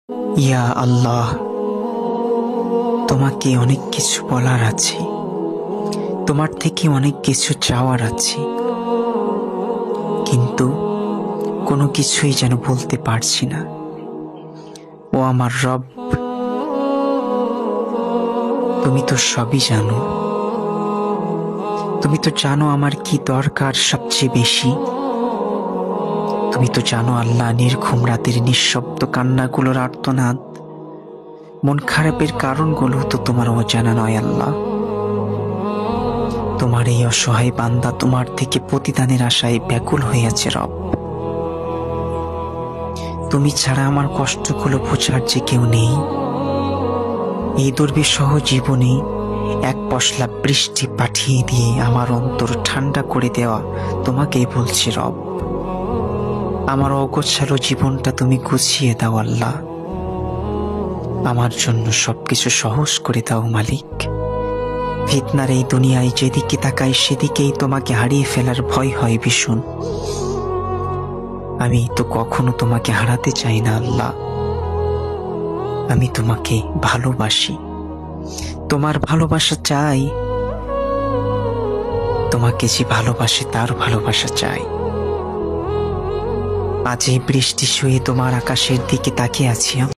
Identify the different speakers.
Speaker 1: ইয়া আল্লাহ, তোমাকে অনেক কিছু বলার আছে, তোমার থেকে অনেক কিছু চাওয়ার আছে, কিন্তু কোনো কিছুই যেন বলতে পারছি না। ও আমার রব, তুমি তো সবই জানো। তুমি তো জানো আমার কি দরকার সবচেয়ে বেশি। তুমি তো জানো আল্লাহ, নির্ঘুম রাতের নিঃশব্দ কান্নাগুলোর আর্তনাদ, মন খারাপের কারণগুলো তো তোমার অজানা নয় আল্লাহ। তোমার এই অসহায় বান্দা তোমার থেকে প্রতিদানের আশায় ব্যাকুল হয়ে আছে রব। তুমি ছাড়া আমার কষ্টগুলো বোঝার যে কেউ নেই। এই দুর্বিষহ জীবনে এক পশলা বৃষ্টি পাঠিয়ে দিয়ে আমার অন্তর ঠান্ডা করে দেওয়া তোমাকেই বলছি রব। আমার অগোছালো জীবনটা তুমি গুছিয়ে দাও আল্লাহ। আমার জন্য সবকিছু সহজ করে দাও মালিক। ফিতনার এই দুনিয়ায় যেদিকে তাকাই সেদিকেই তোমাকে হারিয়ে ফেলার ভয় হয় ভীষণ। আমি তো কখনো তোমাকে হারাতে চাই না আল্লাহ। আমি তোমাকে ভালোবাসি, তোমার ভালোবাসা চাই। তোমাকে যে ভালোবাসে তার ভালোবাসা চাই। আজ এই বৃষ্টি শুয়ে তোমার আকাশের দিকে তাকিয়ে আছি।